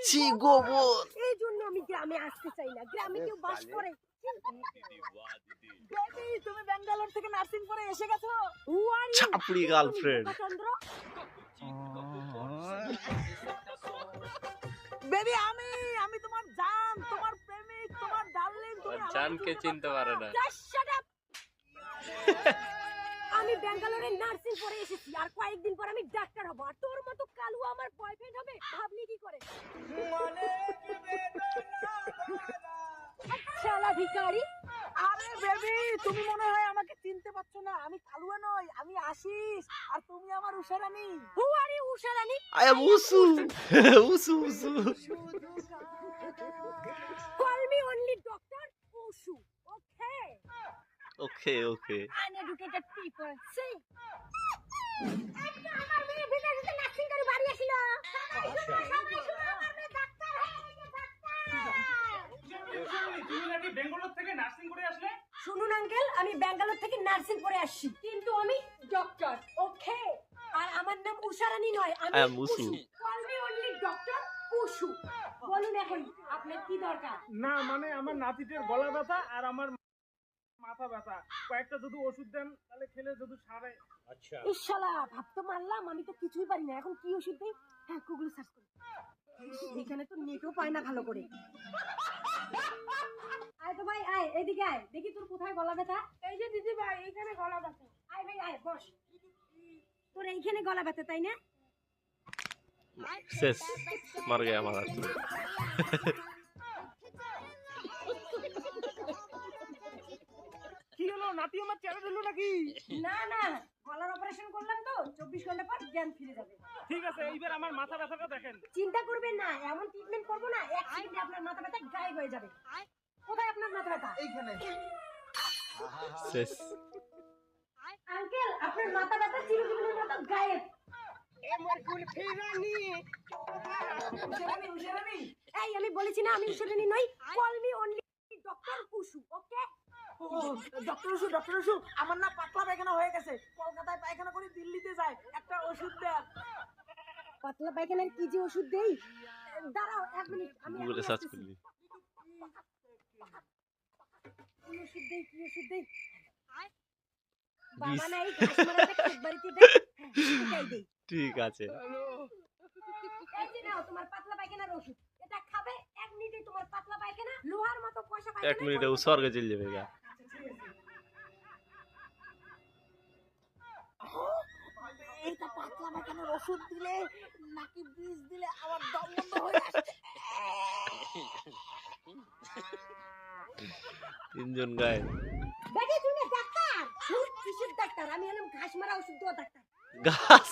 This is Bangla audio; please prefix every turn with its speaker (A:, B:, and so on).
A: ছি গোবর।
B: এই জন্য আমি গ্রামে আসতে চাই না, গ্রামে কেউ বাস করে।
C: বেবি তুমি ব্যাঙ্গালোর থেকে নার্সিং করে এসে গেছো?
A: ছাপড়ি গার্লফ্রেন্ড।
C: বেবি আমি তোমার জান, তোমার প্রেমিক, তোমার ডার্লিং, তুমি আমার
D: জানকে চিনতে পারে না।
B: আমি ব্যাঙ্গালোরে নার্সিং করে এসেছি, আর কয়েকদিন পর আমি ডাক্তার হব, আর তোর মতো কালু আমার বয়ফ্রেন্ড হবে, ভাবলি কি করে? শালা ভিখারি।
C: আরে বেবি তুমি মনে হয় আমাকে চিনতে পারছো না, আমি কালুয়া নই, আমি আশিস, আর তুমি আমার Usharani.
B: Who are you Usharani?
A: I am Usu. Usu Usu.
B: Call me only Dr. Ushu, okay?
A: Okay, okay.
B: Uneducated people, see? আমার মেয়ে বিদেশে নার্সিং করে বাড়ি আসিল। সবাই শুনো, আমার মেয়ে ডাক্তার হয়ে গেছে, ডাক্তার।
E: তুমি নাকি বেঙ্গালোর থেকে নার্সিং করে আসলে?
B: শুনুন আঙ্কেল, আমি ব্যাঙ্গালোর থেকে নার্সিং করে আসছি, কিন্তু আমি ডক্টর, ওকে? আর আমার নাম উষারানী নয়,
A: I
B: আমি
A: am Usu.
B: Call me only Dr. Ushu. বলুন এখন আপনার কি দরকার?
E: না মানে আমার নাতিদের গলা ব্যথা আর আমার মাথা ব্যথা, কয়েকটা যদি ওষুধ দেন তাহলে খেলে যদি সারে। আচ্ছা
B: ইশালা ভাবতে মারলাম, আমি তো কিছুই পারি না, এখন কি ওষুধ দেই? হ্যাঁ গুগল সার্চ করি, এখানে তো নেটও পায় না ভালো করে। আয় তো ভাই আয়, এদিকে আয়, দেখি তোর কোথায় গলা ব্যথা। এই যে দিদি ভাই, এইখানে গলা ব্যথা। আয় ভাই আয়, বস। তোর এইখানে গলা ব্যথা তাই না?
A: শেষ मर गया हमारा तो।
E: কি হলো, নাতি আমার চেহারা দিল নাকি?
B: না না, গলার অপারেশন করলাম তো, 24 ঘন্টা পর জ্ঞান ফিরে যাবে।
E: ঠিক আছে, এইবার আমার মাথা ব্যথাটা দেখেন।
B: চিন্তা করবেন না, এমন ট্রিটমেন্ট করব না, এক সেকেন্ডে আপনার মাথা ব্যথা গায়েব হয়ে যাবে। কোথায় আপনার মাথা ব্যথা?
C: এইখানে।
A: শেষ।
B: আঙ্কেল, আপনার মাথা ব্যথা চিরজীবনের মতো গায়েব।
C: উষারানী।
B: এই আমি বলেছি না আমি উষারানী নই, call me only doctor Ushu, okay?
C: Doctor Ushu, আমার না পাতলা পায়খানা হয়ে গেছে, কলকাতায় পায়খানা করে দিল্লিতে যায়, একটা ওষুধ দেন।
B: পাতলা পায়খানার কি যে ওষুধ দেই? দাঁড়াও 1 মিনিট, আমি
A: Google সার্চ করলি।
B: কি ওষুধ দেই, কি ওষুধ দেই?
A: বিষ।
B: বাবা না এই ঘাস মারাতে খেত বাড়িতে দেই, এটাই দেই।
A: ঠিক আছে।
B: এই যে নাও তোমার পাতলা পায়খানার ওষুধ, এটা খাবে 1 মিনিটে তোমার পাতলা পায়খানা লোহার মতো কষা পায়খানা।
A: 1 মিনিটে ও স্বর্গে চলে যাবে গা।
C: এইটা পাতলা পায়খানার ওষুধ দিলে নাকি বিষ দিলে আমার দম বন্ধ হয়ে আসছে।
A: তিনজন গায়ে
B: দেখি তুমি ডাক্তার, কিসের ডাক্তার? আমি হলাম ঘাস মারা ওষুধ দেওয়া ডাক্তার।
A: গাছ